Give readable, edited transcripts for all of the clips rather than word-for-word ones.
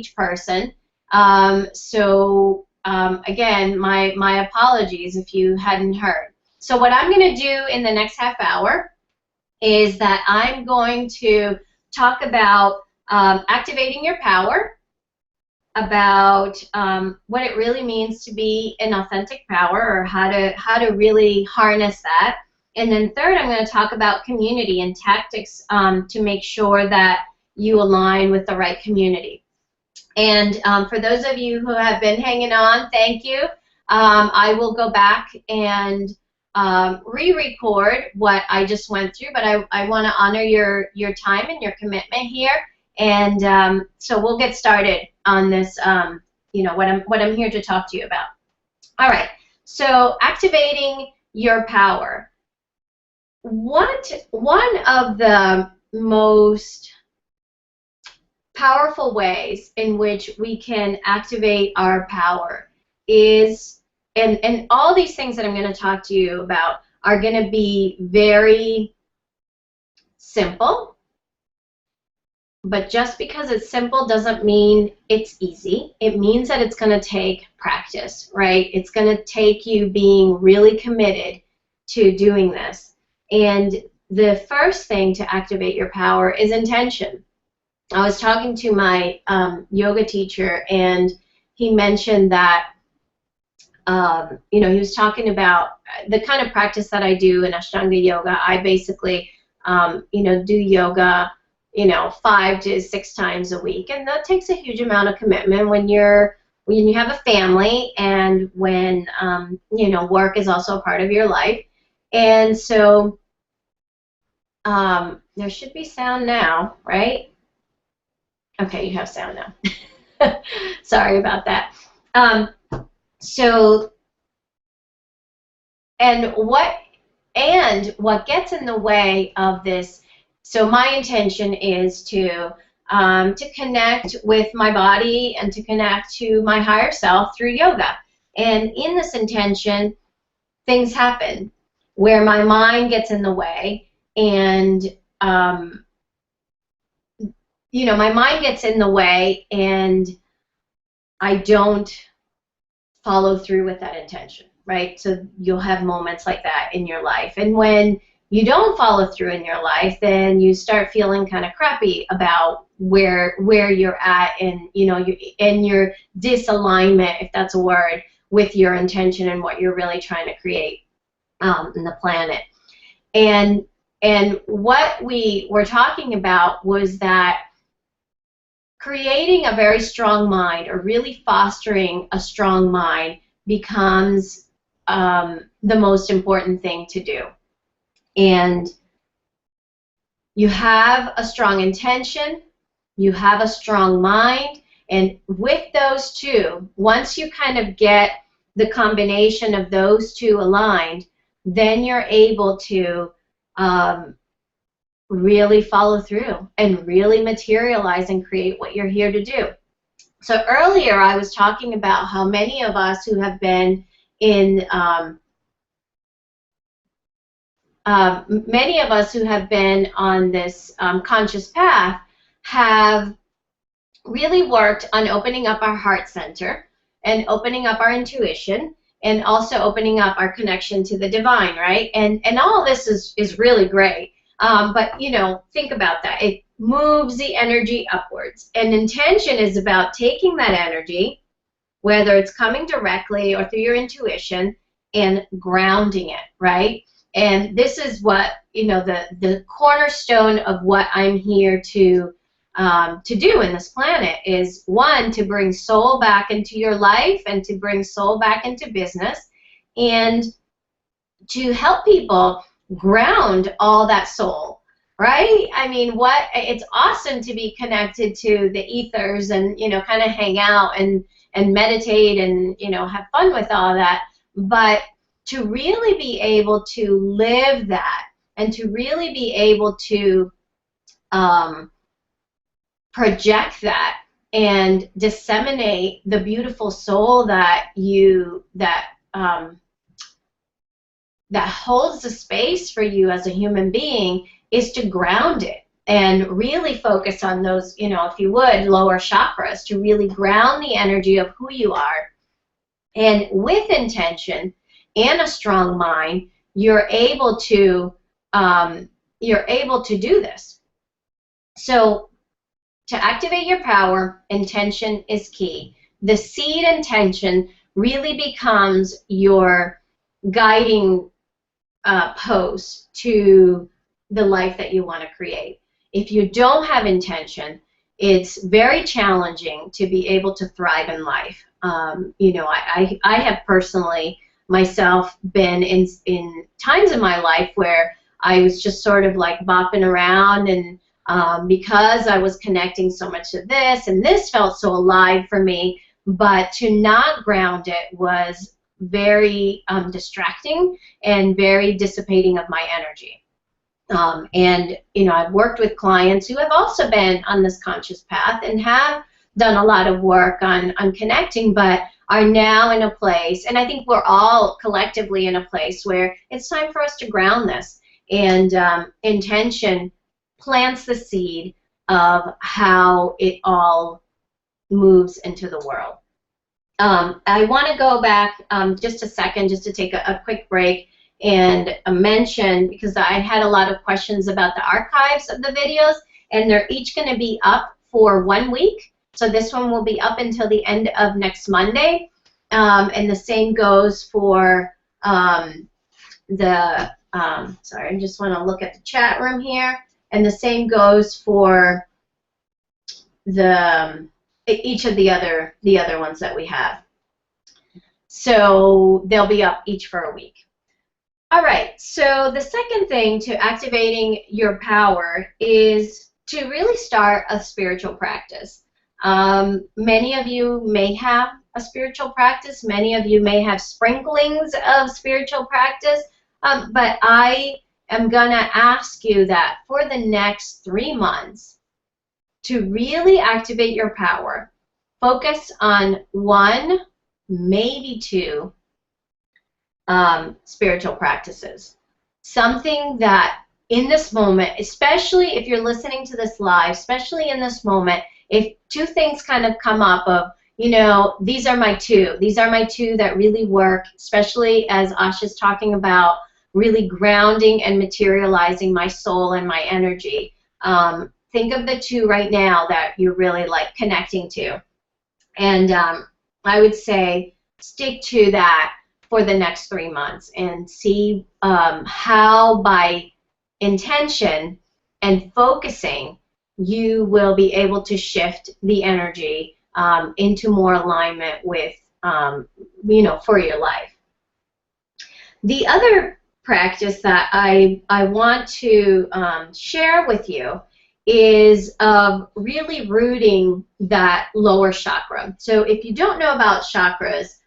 each person. Again, my apologies if you hadn't heard. So what I'm going to do in the next half hour is that I'm going to talk about activating your power, about what it really means to be in authentic power, or how to really harness that. And then third, I'm going to talk about community and tactics to make sure that you align with the right community. And for those of you who have been hanging on, thank you. I will go back and re-record what I just went through, but I want to honor your time and your commitment here. And so we'll get started on this, what I'm here to talk to you about. All right, so activating your power. One of the most powerful ways in which we can activate our power is, and all these things that I'm going to talk to you about are going to be very simple, but just because it's simple doesn't mean it's easy. It means that it's going to take practice, right? It's going to take you being really committed to doing this. And the first thing to activate your power is intention. I was talking to my yoga teacher, and he mentioned that, he was talking about the kind of practice that I do in Ashtanga yoga. I basically, do yoga, 5 to 6 times a week, and that takes a huge amount of commitment when you have a family, and when work is also a part of your life. And so there should be sound now, right? Okay, you have sound now. Sorry about that. What gets in the way of this? So my intention is to connect with my body and to connect to my higher self through yoga. And in this intention, things happen where my mind gets in the way, and my mind gets in the way, and I don't follow through with that intention, right? So you'll have moments like that in your life. And when you don't follow through in your life, then you start feeling kind of crappy about where you're at, and your disalignment, if that's a word, with your intention and what you're really trying to create in the planet. And what we were talking about was that creating a very strong mind, or really fostering a strong mind, becomes the most important thing to do. And you have a strong intention, you have a strong mind, and with those two, once you kind of get the combination of those two aligned, then you're able to really follow through and really materialize and create what you're here to do. So earlier I was talking about how many of us who have been in on this conscious path have really worked on opening up our heart center and opening up our intuition, and also opening up our connection to the divine, right? And all this is really great. But think about that. It moves the energy upwards. And intention is about taking that energy, whether it's coming directly or through your intuition, and grounding it, right? And this is what, the cornerstone of what I'm here to do in this planet is, one, to bring soul back into your life and to bring soul back into business, and to help people ground all that soul, right? I mean, it's awesome to be connected to the ethers and, kind of hang out and meditate and, have fun with all that. But to really be able to live that, and to really be able to project that and disseminate the beautiful soul that holds the space for you as a human being, is to ground it and really focus on those, you know, if you would, lower chakras to really ground the energy of who you are. And with intention and a strong mind, you're able to do this. So to activate your power, intention is key. The seed intention really becomes your guiding post to the life that you want to create. If you don't have intention, it's very challenging to be able to thrive in life. You know, I have personally myself been in times in my life where I was just sort of like bopping around, and because I was connecting so much to this, and this felt so alive for me, but to not ground it was very distracting and very dissipating of my energy. And, you know, I've worked with clients who have also been on this conscious path and have done a lot of work on connecting, but are now in a place, and I think we're all collectively in a place where it's time for us to ground this. And intention plants the seed of how it all moves into the world. I want to go back just a second, just to take a quick break and mention, because I had a lot of questions about the archives of the videos, and they're each going to be up for 1 week. So this one will be up until the end of next Monday, and the same goes for sorry, I just want to look at the chat room here, and the same goes for the each of the other ones that we have. So they'll be up each for a week. All right, so the second thing to activating your power is to really start a spiritual practice. Many of you may have a spiritual practice. Many of you may have sprinklings of spiritual practice, but I am going to ask you that for the next 3 months, to really activate your power, focus on 1, maybe 2 spiritual practices. Something that in this moment, especially if you're listening to this live, especially in this moment, if 2 things kind of come up of, you know, these are my 2 that really work, especially as Asha's talking about really grounding and materializing my soul and my energy. Think of the 2 right now that you're really like connecting to. And I would say stick to that for the next 3 months and see how by intention and focusing you will be able to shift the energy into more alignment with, you know, for your life. The other practice that I want to share with you is of really rooting that lower chakra. So if you don't know about chakras,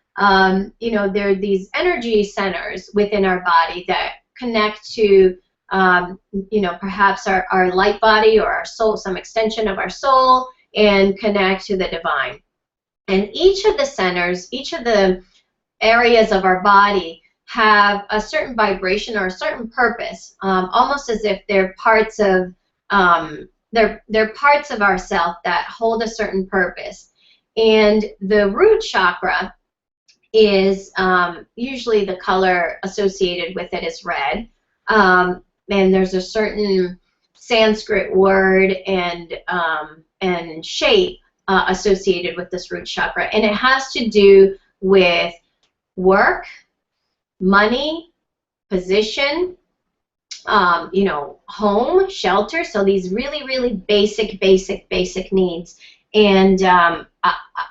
you know, there are these energy centers within our body that connect to, you know, perhaps our light body or our soul, some extension of our soul, and connect to the divine. And each of the centers, each of the areas of our body have a certain vibration or a certain purpose, almost as if they're parts of they're parts of ourself that hold a certain purpose. And the root chakra is usually the color associated with it is red, and there's a certain Sanskrit word and shape associated with this root chakra, and it has to do with work, money, position, you know, home, shelter. So these really, really basic needs. And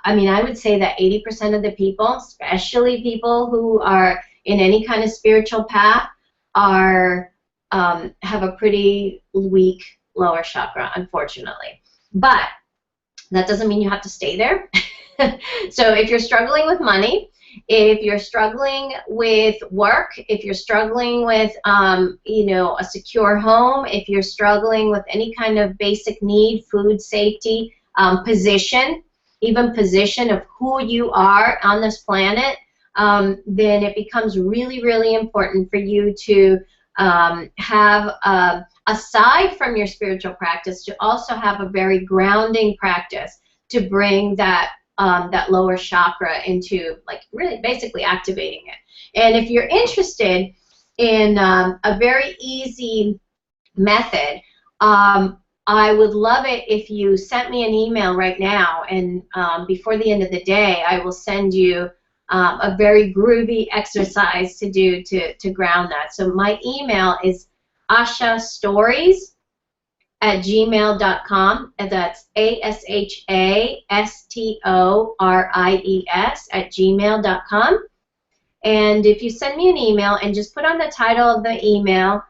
I mean, I would say that 80% of the people, especially people who are in any kind of spiritual path, are have a pretty weak lower chakra, unfortunately. But that doesn't mean you have to stay there. So if you're struggling with money, if you're struggling with work, if you're struggling with, you know, a secure home, if you're struggling with any kind of basic need, food, safety, position, even position of who you are on this planet, then it becomes really, really important for you to have, aside from your spiritual practice, to also have a very grounding practice to bring that that lower chakra into, like, really basically activating it. And if you're interested in a very easy method, I would love it if you sent me an email right now, and before the end of the day, I will send you a very groovy exercise to do to ground that. So my email is ashastories@gmail.com, and that's ASHASTORIES@gmail.com. And if you send me an email and just put on the title of the email,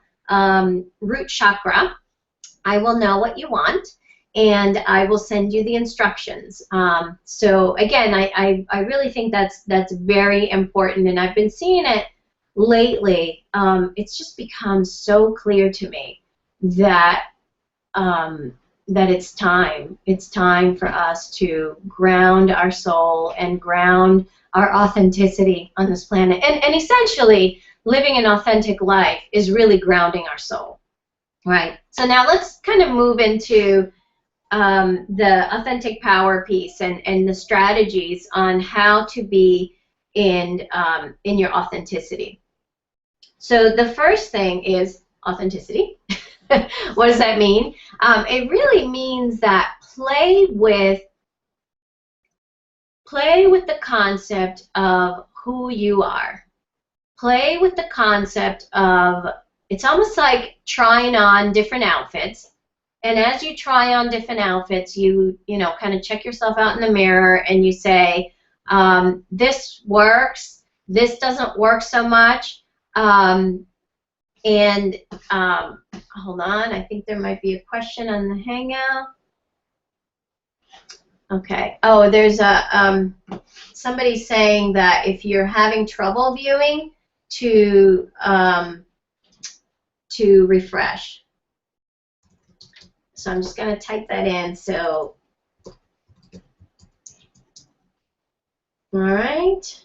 root chakra, I will know what you want, and I will send you the instructions. So again, I really think that's very important, and I've been seeing it lately. It's just become so clear to me that that it's time. It's time for us to ground our soul and ground our authenticity on this planet. And essentially, living an authentic life is really grounding our soul. Right. So now let's kind of move into the authentic power piece and the strategies on how to be in your authenticity. So the first thing is authenticity. What does that mean? It really means that play with the concept of who you are. Play with the concept of, it's almost like trying on different outfits, and as you try on different outfits, you know, kind of check yourself out in the mirror and you say, this works, this doesn't work so much, hold on, I think there might be a question on the Hangout. Okay. Oh, there's a somebody saying that if you're having trouble viewing, to refresh. So I'm just going to type that in. So, all right.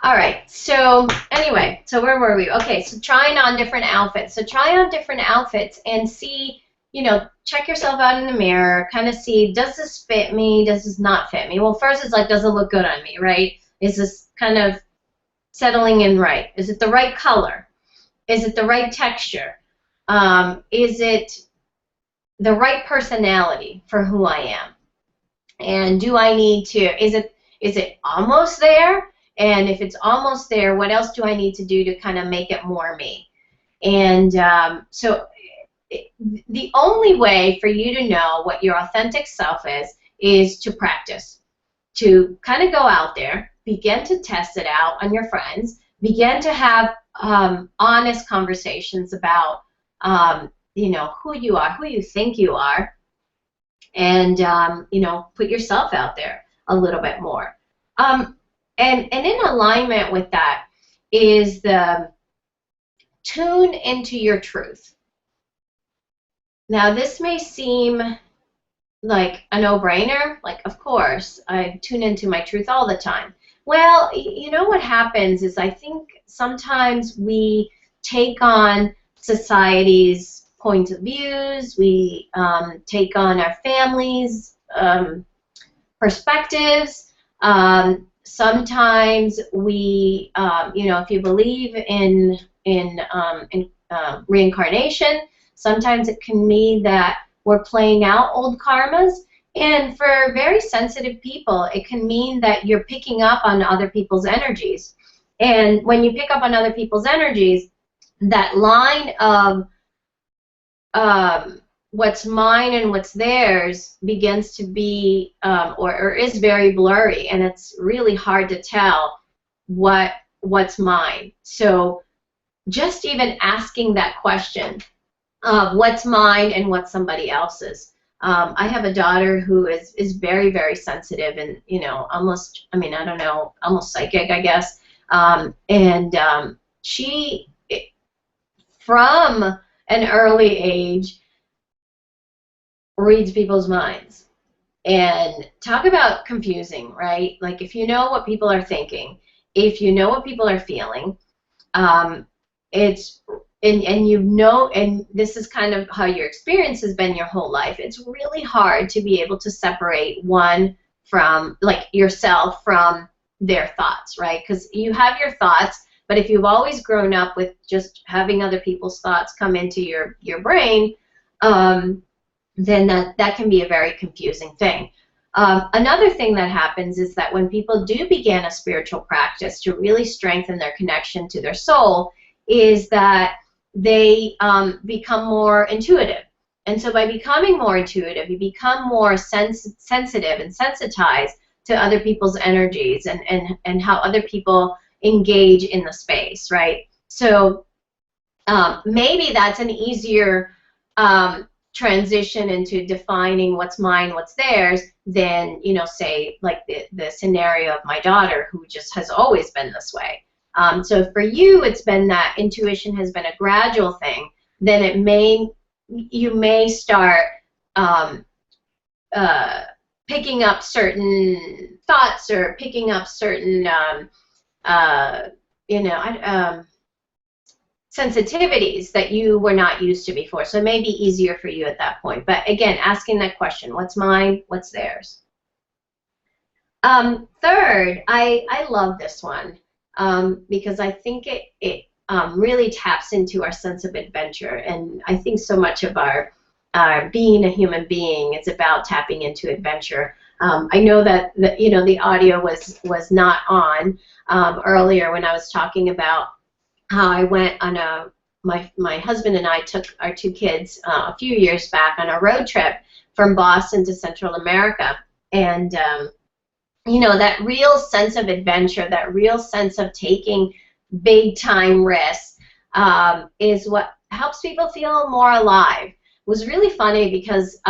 All right. So anyway, so where were we? Okay. So trying on different outfits. So try on different outfits and see, you know, check yourself out in the mirror, kind of see, does this fit me? Does this not fit me? Well, first it's like, does it look good on me, right? Is this kind of settling in right? Is it the right color? Is it the right texture? Is it the right personality for who I am? And do I need to, is it almost there? And if it's almost there, what else do I need to do to kind of make it more me? And so the only way for you to know what your authentic self is to practice, to kind of go out there, begin to test it out on your friends, begin to have honest conversations about you know, who you are, who you think you are, and you know, put yourself out there a little bit more. And in alignment with that is the tune into your truth. Now, this may seem like a no-brainer, like, of course, I tune into my truth all the time. Well, you know what happens is, I think sometimes we take on society's points of views, we take on our families' perspectives. Sometimes we, you know, if you believe in reincarnation, sometimes it can mean that we're playing out old karmas. And for very sensitive people, it can mean that you're picking up on other people's energies. And when you pick up on other people's energies, that line of what's mine and what's theirs begins to be, or is very blurry, and it's really hard to tell what's mine. So just even asking that question of what's mine and what's somebody else's. I have a daughter who is very, very sensitive and, you know, almost, I mean, I don't know, almost psychic, I guess. She, from an early age, reads people's minds. And talk about confusing, right? Like, if you know what people are thinking, if you know what people are feeling, it's and you know, and this is kind of how your experience has been your whole life. It's really hard to be able to separate one from, like, yourself from their thoughts, right? Because you have your thoughts, but if you've always grown up with just having other people's thoughts come into your brain, then that can be a very confusing thing. Another thing that happens is that when people do begin a spiritual practice to really strengthen their connection to their soul, is that they become more intuitive. And so by becoming more intuitive, you become more sensitive and sensitized to other people's energies and how other people engage in the space, right? So maybe that's an easier transition into defining what's mine, what's theirs, than, you know, say, like the scenario of my daughter, who just has always been this way. So for you, it's been that intuition has been a gradual thing. Then you may start picking up certain thoughts or picking up certain sensitivities that you were not used to before. So it may be easier for you at that point. But again, asking that question, what's mine, what's theirs? Third, I love this one because I think it really taps into our sense of adventure. And I think so much of our being a human being is about tapping into adventure. I know that the audio was not on earlier when I was talking about how I went on my husband and I took our two kids a few years back on a road trip from Boston to Central America. And, that real sense of adventure, that real sense of taking big time risks is what helps people feel more alive. It was really funny because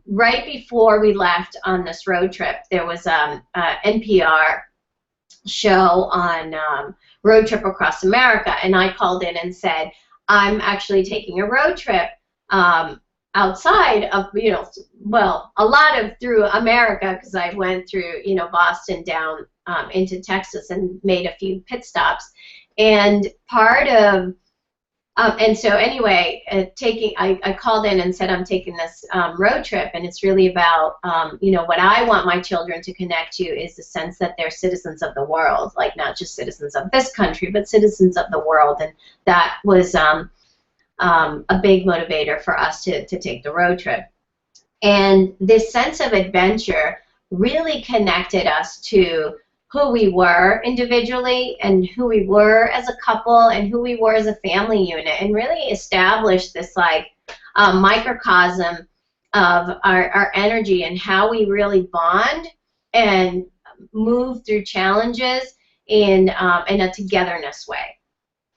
right before we left on this road trip, there was a NPR show on Road Trip Across America, and I called in and said, I'm actually taking a road trip outside of, a lot of through America, because I went through, Boston down into Texas and made a few pit stops. And part of and so anyway, I called in and said I'm taking this road trip, and it's really about, what I want my children to connect to is the sense that they're citizens of the world, like not just citizens of this country, but citizens of the world. And that was a big motivator for us to take the road trip. And this sense of adventure really connected us to who we were individually and who we were as a couple and who we were as a family unit, and really established this microcosm of our energy and how we really bond and move through challenges in a togetherness way.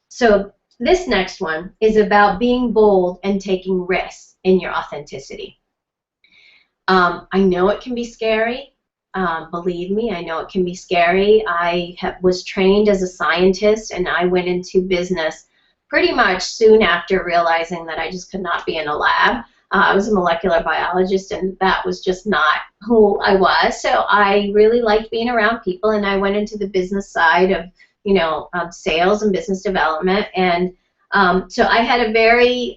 So this next one is about being bold and taking risks in your authenticity. I know it can be scary. Believe me, I know it can be scary. I was trained as a scientist, and I went into business pretty much soon after realizing that I just could not be in a lab. I was a molecular biologist, and that was just not who I was. So I really liked being around people, and I went into the business side of, sales and business development. And so I had a very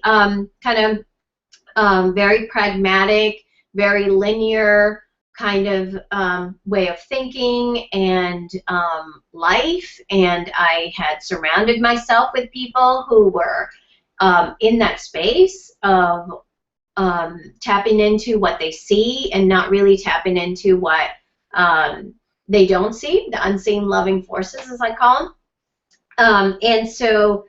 very pragmatic, very linear kind of way of thinking and life, and I had surrounded myself with people who were in that space of tapping into what they see and not really tapping into what they don't see, the unseen loving forces, as I call them. And so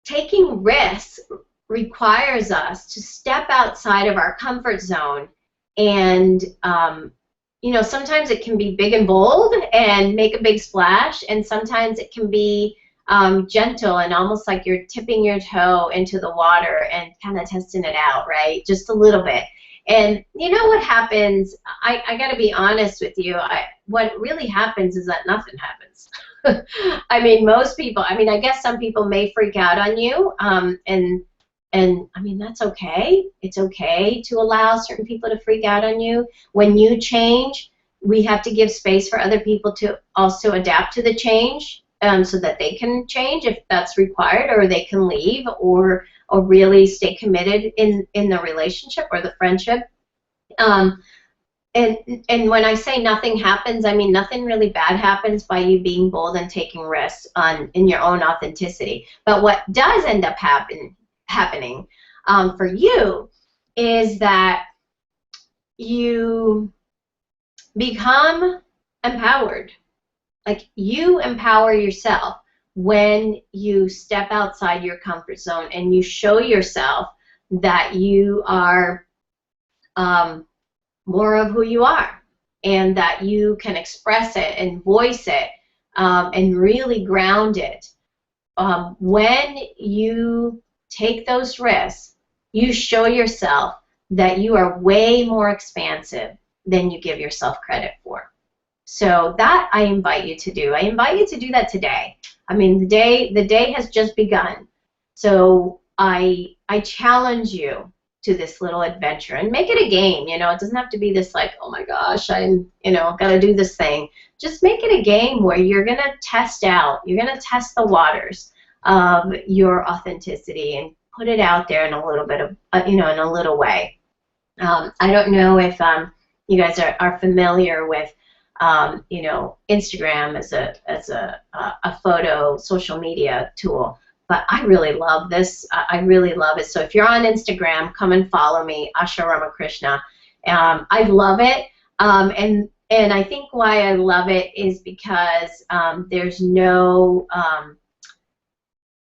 taking risks requires us to step outside of our comfort zone. And, sometimes it can be big and bold and make a big splash, and sometimes it can be gentle and almost like you're tipping your toe into the water and kind of testing it out, right? Just a little bit. And you know what happens? I got to be honest with you. What really happens is that nothing happens. I mean, most people, I guess some people may freak out on you, and I mean, that's okay. It's okay to allow certain people to freak out on you. When you change, we have to give space for other people to also adapt to the change. so that they can change if that's required, or they can leave, or really stay committed in the relationship or the friendship. And when I say nothing happens, I mean nothing really bad happens by you being bold and taking risks in your own authenticity. But what does end up happening for you is that you become empowered. Like, you empower yourself when you step outside your comfort zone and you show yourself that you are more of who you are, and that you can express it and voice it and really ground it. When you take those risks, you show yourself that you are way more expansive than you give yourself credit for. So that I invite you to do. I invite you to do that today. I mean, the day has just begun. So I challenge you to this little adventure, and make it a game. You know, it doesn't have to be this like, oh my gosh, I'm, gotta do this thing. Just make it a game where you're gonna test out, you're gonna test the waters of your authenticity and put it out there in a little bit of, in a little way. I don't know if you guys are familiar with, Instagram as a photo social media tool. But I really love this. I really love it. So if you're on Instagram, come and follow me, Asha Ramakrishna. I love it. And I think why I love it is because there's no,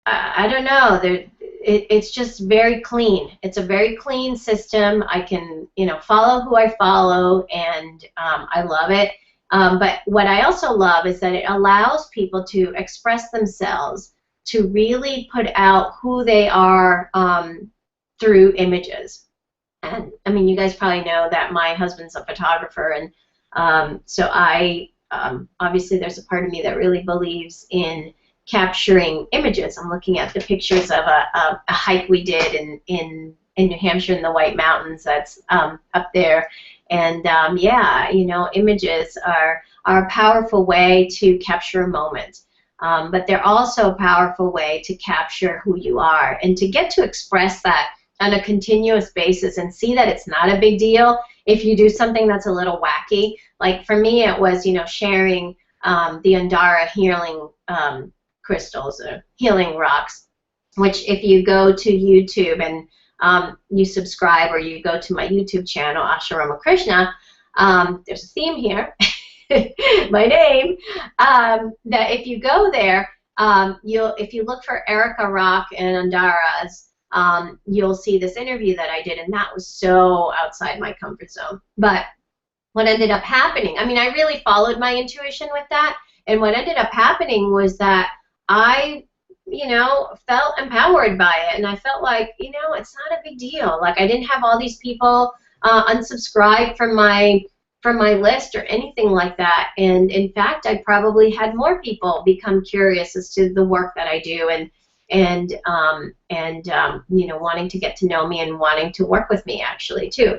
I don't know, it's just very clean. It's a very clean system. I can, follow who I follow, and I love it. But what I also love is that it allows people to express themselves, to really put out who they are through images. And I mean, you guys probably know that my husband's a photographer, and so I obviously there's a part of me that really believes in capturing images. I'm looking at the pictures of a hike we did in New Hampshire in the White Mountains. That's up there, and yeah, images are a powerful way to capture a moment. But they're also a powerful way to capture who you are, and to get to express that on a continuous basis and see that it's not a big deal if you do something that's a little wacky. Like for me, it was, sharing the Andara healing crystals, or healing rocks, which if you go to YouTube and you subscribe, or you go to my YouTube channel, Asha Ramakrishna, there's a theme here. My name, that if you go there, if you look for Erica Rock and Andara's, you'll see this interview that I did, and that was so outside my comfort zone. But what ended up happening, I mean, I really followed my intuition with that, and what ended up happening was that I, felt empowered by it, and I felt like, it's not a big deal. Like, I didn't have all these people unsubscribe from my list or anything like that, and in fact I probably had more people become curious as to the work that I do, and wanting to get to know me and wanting to work with me actually too.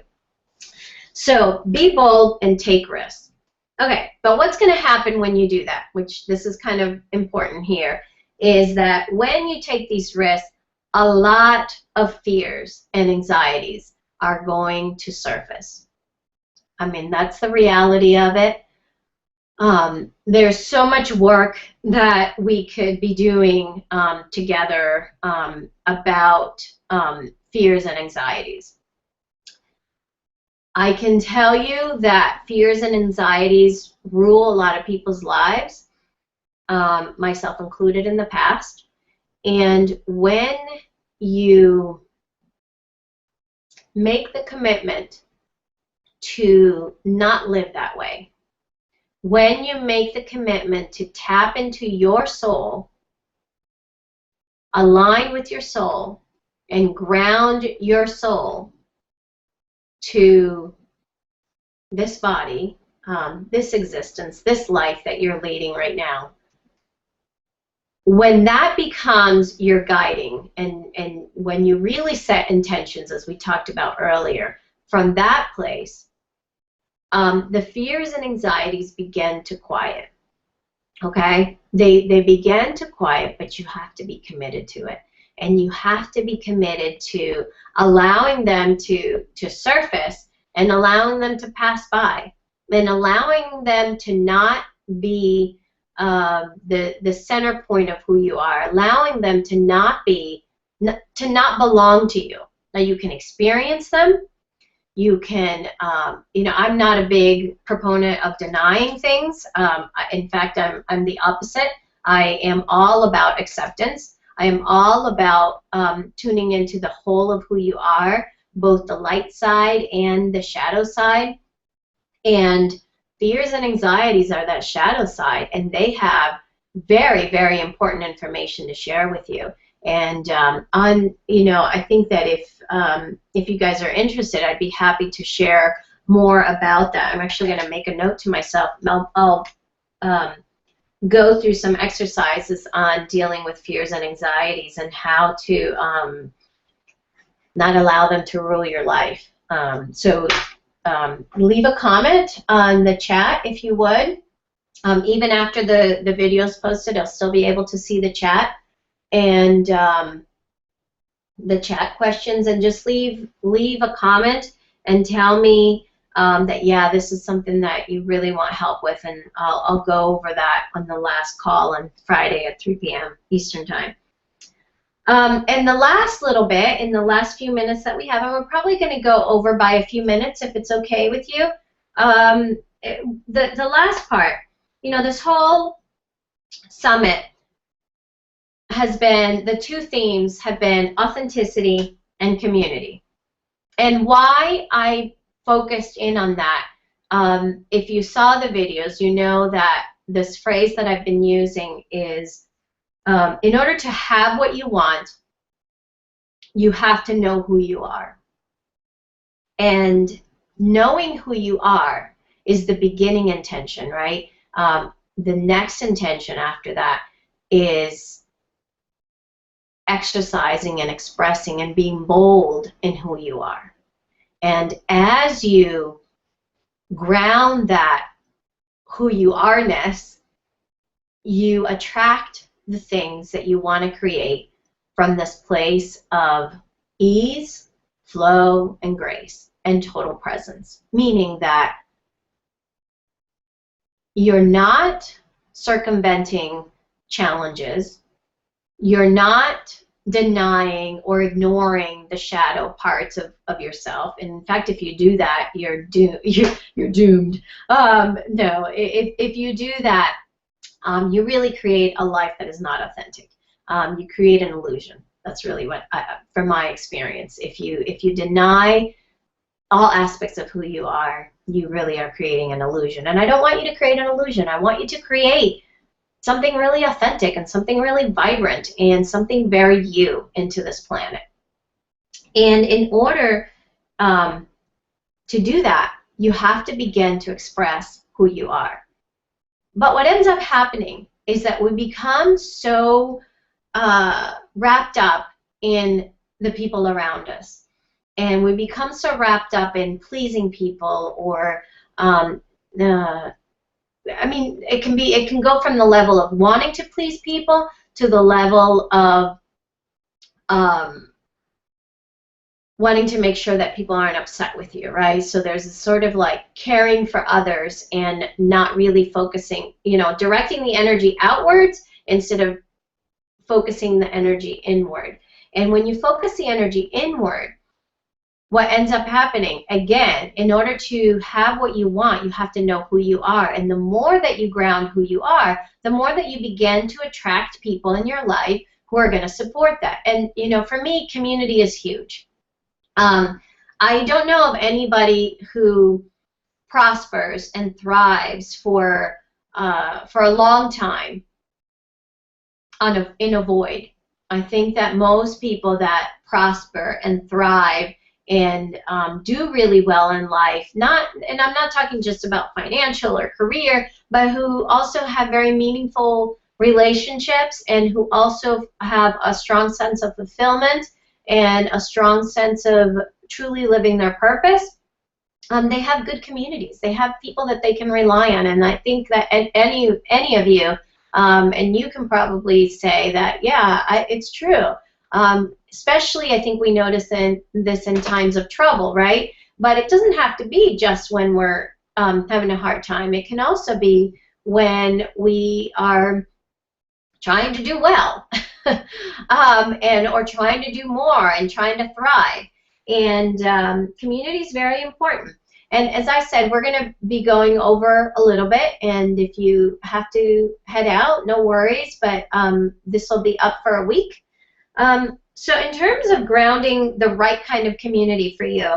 So be bold and take risks. Okay, but what's going to happen when you do that, which this is kind of important here, is that when you take these risks, a lot of fears and anxieties are going to surface. I mean, that's the reality of it. There's so much work that we could be doing together about fears and anxieties. I can tell you that fears and anxieties rule a lot of people's lives, myself included in the past. And when you make the commitment to not live that way, when you make the commitment to tap into your soul, align with your soul, and ground your soul to this body, this existence, this life that you're leading right now, when that becomes your guiding, and when you really set intentions, as we talked about earlier, from that place, the fears and anxieties begin to quiet. Okay, they begin to quiet, but you have to be committed to it, and you have to be committed to allowing them to surface and allowing them to pass by, and allowing them to not be the center point of who you are, allowing them to not be to not belong to you. Now you can experience them. You can, I'm not a big proponent of denying things. In fact, I'm the opposite. I am all about acceptance. I am all about tuning into the whole of who you are, both the light side and the shadow side. And fears and anxieties are that shadow side, and they have very, very important information to share with you. And I think that if you guys are interested, I'd be happy to share more about that. I'm actually going to make a note to myself. I'll go through some exercises on dealing with fears and anxieties and how to not allow them to rule your life. Leave a comment on the chat if you would. Even after the video is posted, I'll still be able to see the chat and the chat questions, and just leave a comment and tell me that, yeah, this is something that you really want help with, and I'll go over that on the last call on Friday at 3 p.m. Eastern Time. And the last little bit, in the last few minutes that we have, and we're probably going to go over by a few minutes if it's okay with you, the last part, this whole summit has been, the two themes have been authenticity and community. And why I focused in on that, if you saw the videos, you know that this phrase that I've been using is, in order to have what you want, you have to know who you are. And knowing who you are is the beginning intention, right? The next intention after that is exercising and expressing and being bold in who you are. And as you ground that who you are-ness, you attract the things that you want to create from this place of ease, flow, and grace, and total presence. Meaning that you're not circumventing challenges, you're not denying or ignoring the shadow parts of yourself. In fact, if you do that, you're doomed. No, if you do that, you really create a life that is not authentic. You create an illusion. That's really what, from my experience, if you deny all aspects of who you are, you really are creating an illusion. And I don't want you to create an illusion. I want you to create something really authentic and something really vibrant and something very you into this planet. And in order to do that, you have to begin to express who you are. But what ends up happening is that we become so wrapped up in the people around us. And we become so wrapped up in pleasing people, or it can go from the level of wanting to please people to the level of wanting to make sure that people aren't upset with you, right? So there's a sort of like caring for others and not really focusing, directing the energy outwards instead of focusing the energy inward. And when you focus the energy inward, what ends up happening, again, in order to have what you want, you have to know who you are. And the more that you ground who you are, the more that you begin to attract people in your life who are going to support that. And, for me, community is huge. I don't know of anybody who prospers and thrives for a long time in a void. I think that most people that prosper and thrive and do really well in life, and I'm not talking just about financial or career, but who also have very meaningful relationships and who also have a strong sense of fulfillment and a strong sense of truly living their purpose. They have good communities. They have people that they can rely on, and I think that any of you And you can probably say that, yeah, it's true. Especially, I think we notice this in times of trouble, right? But it doesn't have to be just when we're having a hard time. It can also be when we are trying to do well, and or trying to do more and trying to thrive. And community is very important. And as I said, we're going to be going over a little bit, and if you have to head out, no worries, but this will be up for a week. So in terms of grounding the right kind of community for you,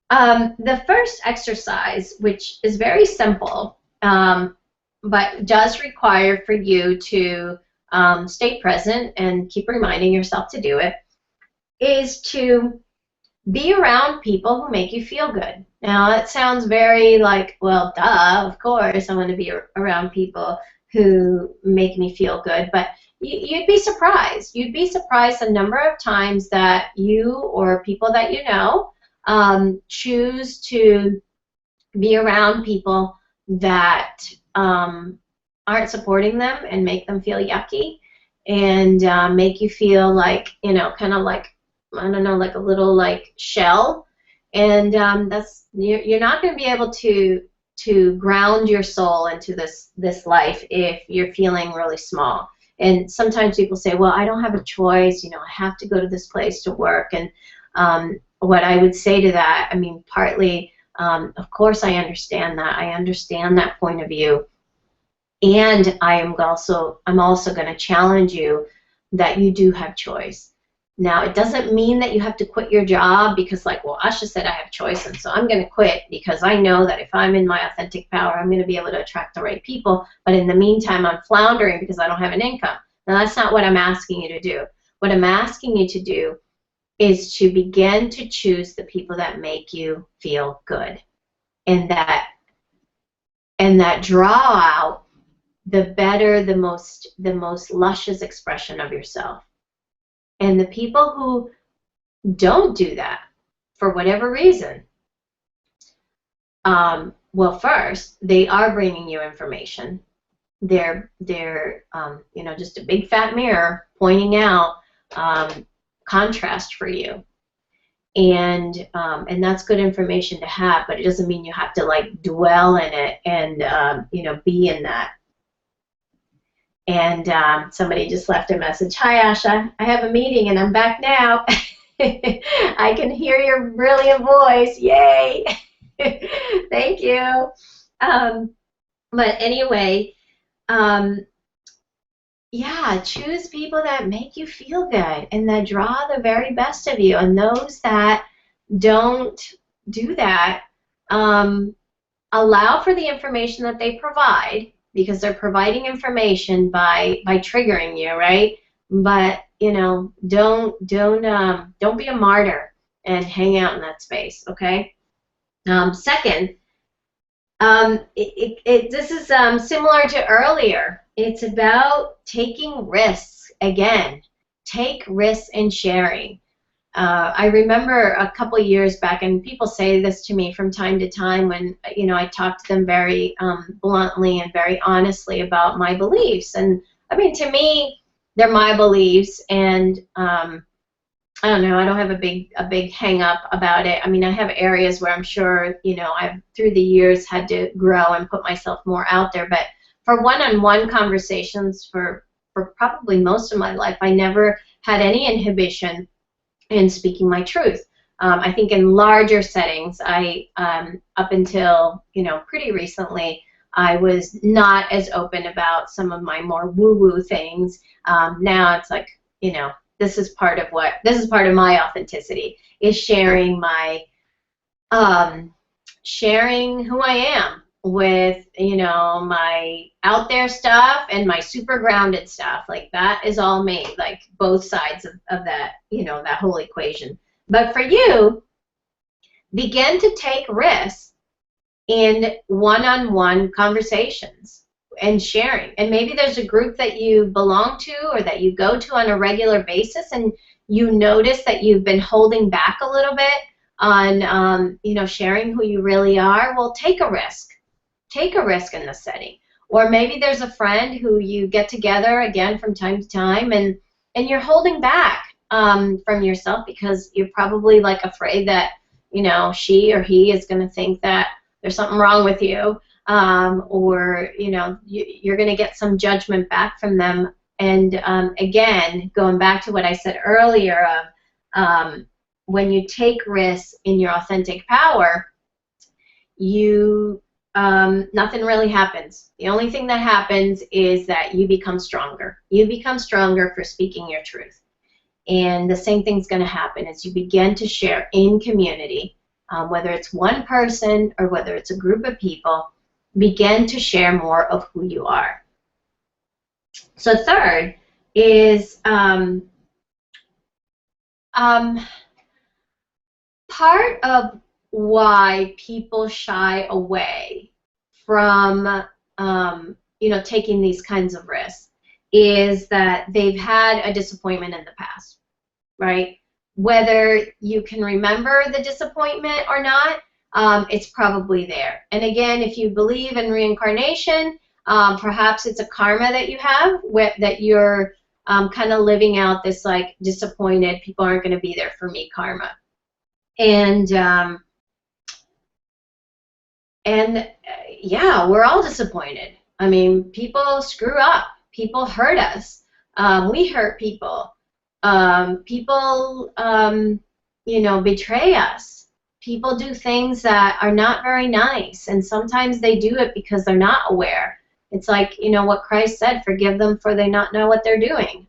the first exercise, which is very simple, but does require for you to stay present and keep reminding yourself to do it, is to be around people who make you feel good. Now, it sounds very like, well, duh, of course I want to be around people who make me feel good, but you'd be surprised. You'd be surprised the number of times that you or people that you know choose to be around people that aren't supporting them and make them feel yucky and make you feel like, you know, kind of like, I don't know, like a little like shell. And that's, you're not going to be able to ground your soul into this life if you're feeling really small. And sometimes people say, well, I don't have a choice, you know, I have to go to this place to work. And what I would say to that, I mean, partly, of course I understand that. I understand that point of view. And I'm also going to challenge you that you do have choice. Now, it doesn't mean that you have to quit your job because, like, well, Asha said I have choice, and so I'm going to quit because I know that if I'm in my authentic power, I'm going to be able to attract the right people. But in the meantime, I'm floundering because I don't have an income. Now, that's not what I'm asking you to do. What I'm asking you to do is to begin to choose the people that make you feel good, and that draw out the better, the most luscious expression of yourself. And the people who don't do that, for whatever reason, well, first, they are bringing you information. They're you know, just a big fat mirror pointing out contrast for you. And that's good information to have, but it doesn't mean you have to, like, dwell in it and, you know, be in that. And somebody just left a message. Hi, Asha. I have a meeting and I'm back now. I can hear your brilliant voice. Yay. Thank you. But anyway, yeah, choose people that make you feel good and that draw the very best of you. And those that don't do that, allow for the information that they provide, because they're providing information by triggering you, right? But, you know, don't be a martyr and hang out in that space, okay? Second, this is similar to earlier. It's about taking risks. Again, take risks in sharing. I remember a couple of years back, and people say this to me from time to time when, you know, I talk to them very bluntly and very honestly about my beliefs. And I mean, to me, they're my beliefs, and I don't know, I don't have a big hang up about it. I mean, I have areas where I'm sure, you know, I've through the years had to grow and put myself more out there. But for one-on-one conversations for probably most of my life, I never had any inhibition in speaking my truth. I think in larger settings, up until, you know, pretty recently, I was not as open about some of my more woo-woo things. Now it's like, you know, this is part of my authenticity, is sharing my sharing who I am with, you know, my out there stuff and my super grounded stuff. Like, that is all me, like both sides of that, you know, that whole equation. But for you, begin to take risks in one-on-one conversations and sharing. And maybe there's a group that you belong to or that you go to on a regular basis, and you notice that you've been holding back a little bit on, you know, sharing who you really are. Well, take a risk. Take a risk in the setting. Or maybe there's a friend who you get together again from time to time, and you're holding back from yourself because you're probably like afraid that, you know, she or he is going to think that there's something wrong with you, or, you know, you're going to get some judgment back from them. And again, going back to what I said earlier of when you take risks in your authentic power, you nothing really happens. The only thing that happens is that you become stronger. You become stronger for speaking your truth. And the same thing's going to happen as you begin to share in community, whether it's one person or whether it's a group of people, begin to share more of who you are. So third is part of why people shy away from you know, taking these kinds of risks is that they've had a disappointment in the past, right? Whether you can remember the disappointment or not, it's probably there. And again, if you believe in reincarnation, perhaps it's a karma that you have that you're kind of living out this like disappointed, people aren't going to be there for me karma. And yeah, we're all disappointed. I mean, people screw up. People hurt us. We hurt people. People, you know, betray us. People do things that are not very nice, and sometimes they do it because they're not aware. It's like, you know, what Christ said, forgive them for they not know what they're doing.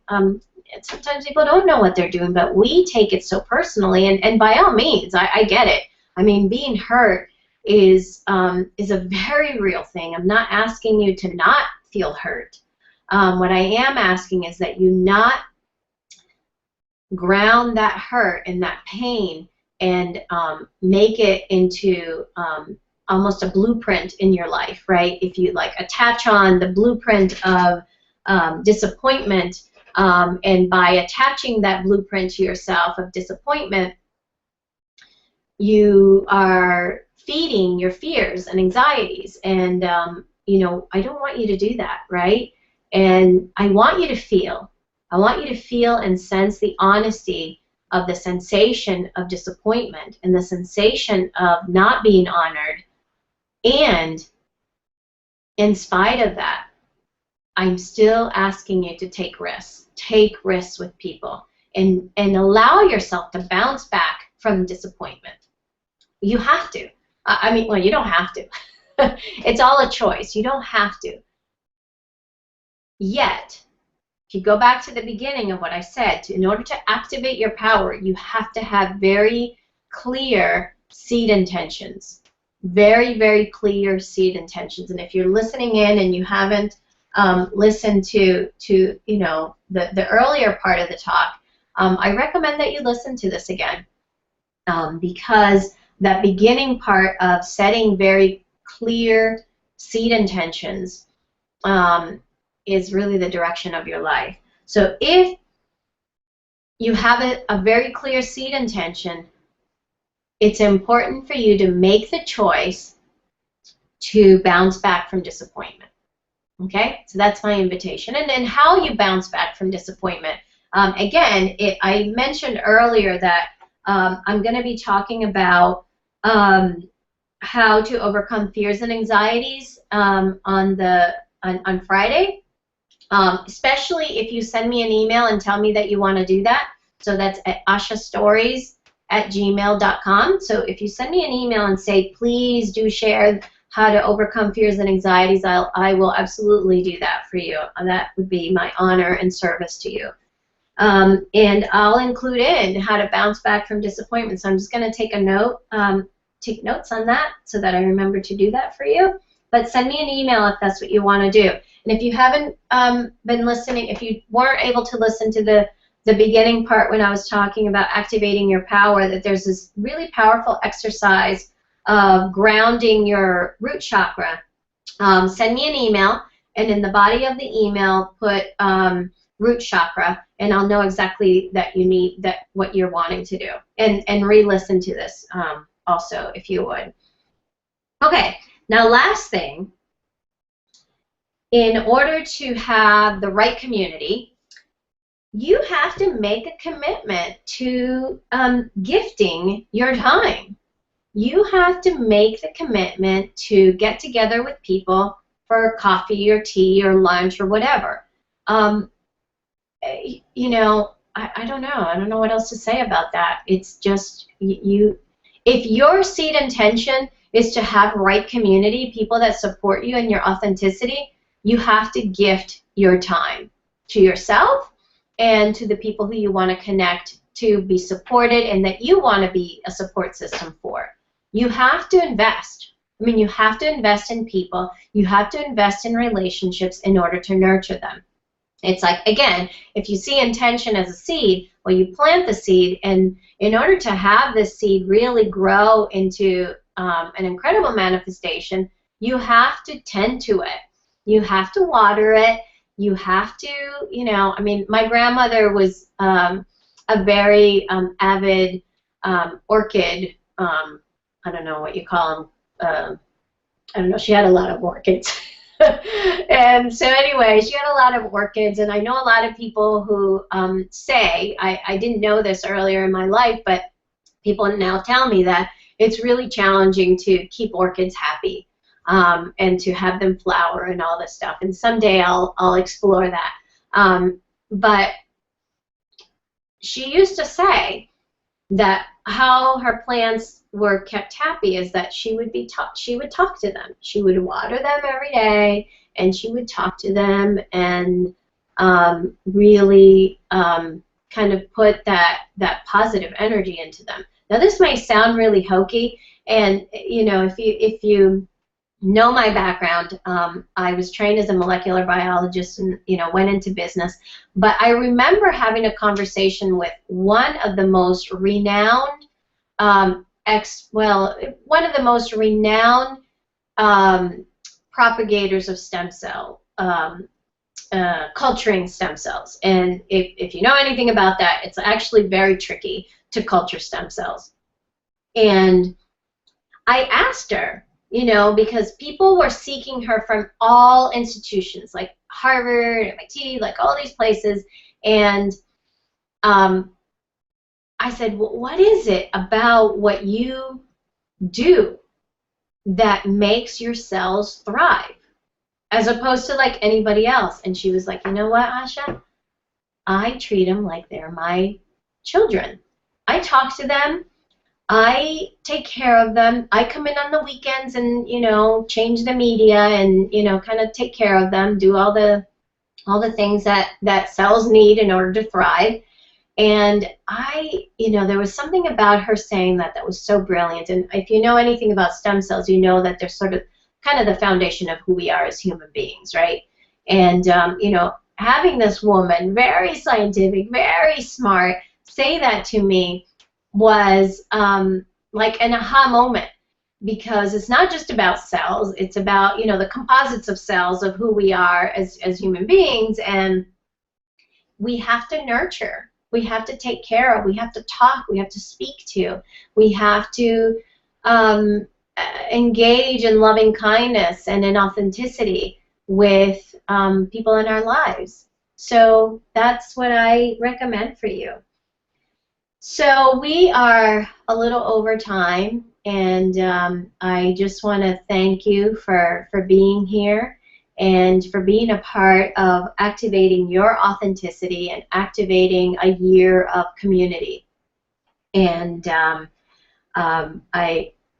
Sometimes people don't know what they're doing, but we take it so personally, and by all means, I get it. I mean, being hurt is a very real thing. I'm not asking you to not feel hurt. What I am asking is that you not ground that hurt and that pain and make it into almost a blueprint in your life, right? If you like attach on the blueprint of disappointment, and by attaching that blueprint to yourself of disappointment, you are feeding your fears and anxieties. And you know, I don't want you to do that, right? And I want you to feel. I want you to feel and sense the honesty of the sensation of disappointment and the sensation of not being honored. And in spite of that, I'm still asking you to take risks. Take risks with people and allow yourself to bounce back from disappointment. You have to. I mean, well, you don't have to. It's all a choice. You don't have to. Yet, if you go back to the beginning of what I said, in order to activate your power, you have to have very clear seed intentions. Very, very clear seed intentions. And if you're listening in and you haven't listened to you know, the earlier part of the talk, I recommend that you listen to this again, because that beginning part of setting very clear seed intentions is really the direction of your life. So if you have a very clear seed intention, it's important for you to make the choice to bounce back from disappointment. Okay, so that's my invitation. And then how you bounce back from disappointment. Again, I mentioned earlier that I'm going to be talking about how to overcome fears and anxieties on Friday, especially if you send me an email and tell me that you want to do that. So that's at ashastories@gmail.com. So if you send me an email and say, please do share how to overcome fears and anxieties, I will absolutely do that for you. That would be my honor and service to you. And I'll include in how to bounce back from disappointment. So I'm just going to take a note, take notes on that so that I remember to do that for you. But send me an email if that's what you want to do. And if you haven't been listening, if you weren't able to listen to the beginning part when I was talking about activating your power, that there's this really powerful exercise of grounding your root chakra. Send me an email, and in the body of the email put root chakra, and I'll know exactly that you need that what you're wanting to do. And re-listen to this also if you would. Okay, now last thing in order to have the right community, you have to make a commitment to gifting your time. You have to make the commitment to get together with people for coffee or tea or lunch or whatever. You know, I don't know. I don't know what else to say about that. It's just if your seed intention is to have right community, people that support you and your authenticity, you have to gift your time to yourself and to the people who you want to connect to be supported and that you want to be a support system for. You have to invest. I mean, you have to invest in people. You have to invest in relationships in order to nurture them. It's like, again, if you see intention as a seed, well, you plant the seed, and in order to have this seed really grow into an incredible manifestation, you have to tend to it. You have to water it. You have to, you know, I mean, my grandmother was a very avid orchid, I don't know what you call them, I don't know, she had a lot of orchids. And so anyway, she had a lot of orchids, and I know a lot of people who say, I didn't know this earlier in my life, but people now tell me that it's really challenging to keep orchids happy and to have them flower and all this stuff. And someday I'll explore that. But she used to say that how her plants were kept happy is that she would talk to them. She would water them every day, and she would talk to them and really kind of put that positive energy into them. Now, this may sound really hokey, and you know, if you know my background, I was trained as a molecular biologist and, you know, went into business. But I remember having a conversation with one of the most renowned, one of the most renowned propagators of stem cell, culturing stem cells. And if you know anything about that, it's actually very tricky to culture stem cells. And I asked her, you know, because people were seeking her from all institutions, like Harvard, MIT, like all these places. And I said, well, what is it about what you do that makes your cells thrive as opposed to like anybody else? And she was like, you know what, Asha? I treat them like they're my children. I talk to them. I take care of them. I come in on the weekends and, you know, change the media and, you know, kind of take care of them, do all the things that cells need in order to thrive. And you know, there was something about her saying that was so brilliant. And if you know anything about stem cells, you know that they're sort of kind of the foundation of who we are as human beings, right? And, you know, having this woman, very scientific, very smart, say that to me was like an aha moment, because it's not just about cells, it's about, you know, the composites of cells of who we are as human beings, and we have to nurture, we have to take care of, we have to talk, we have to speak to, we have to engage in loving kindness and in authenticity with people in our lives. So that's what I recommend for you. So we are a little over time, and I just want to thank you for being here and for being a part of activating your authenticity and activating a year of community. And I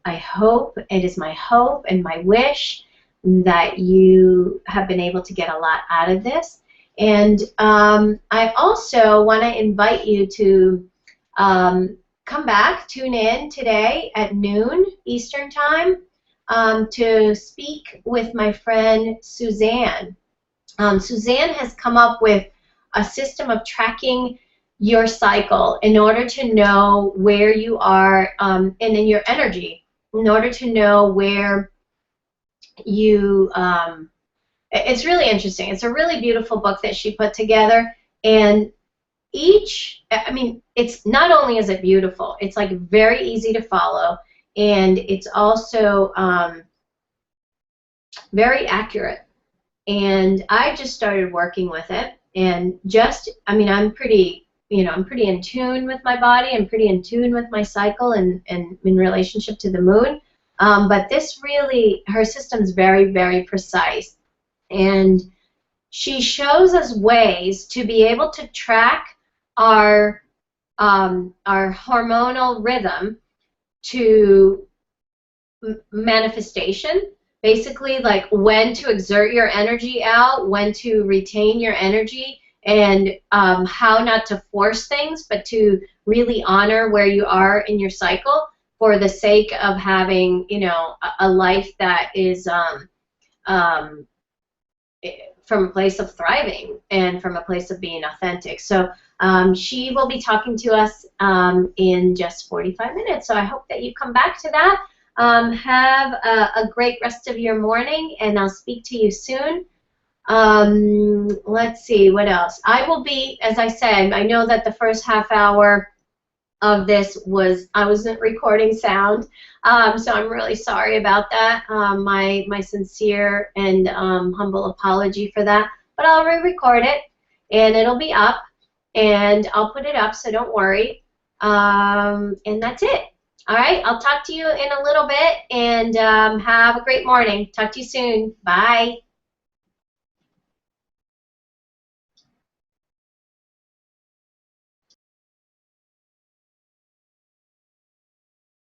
hope, it is my hope and my wish that you have been able to get a lot out of this. And I also want to invite you to come back, tune in today at noon Eastern Time to speak with my friend Suzanne. Suzanne has come up with a system of tracking your cycle in order to know where you are and in your energy, in order to know where you, it's really interesting. It's a really beautiful book that she put together, and I mean, it's not only is it beautiful, it's like very easy to follow, and it's also very accurate. and I just started working with it, and just, I mean, I'm pretty, I'm pretty in tune with my body. I'm pretty in tune with my cycle and in relationship to the moon. But this really, her system's very, very precise. And she shows us ways to be able to track our hormonal rhythm to manifestation. Basically, like when to exert your energy out, when to retain your energy, and how not to force things, but to really honor where you are in your cycle for the sake of having, a life that is um, from a place of thriving and from a place of being authentic. So she will be talking to us in just 45 minutes. So I hope that you come back to that. Have a great rest of your morning, and I'll speak to you soon. Let's see, what else? I will be, as I said, I know that the first half hour of this I wasn't recording sound, so I'm really sorry about that. My sincere and humble apology for that. But I'll re-record it, and it'll be up, and I'll put it up, so don't worry. And that's it. All right, I'll talk to you in a little bit, and have a great morning. Talk to you soon. Bye.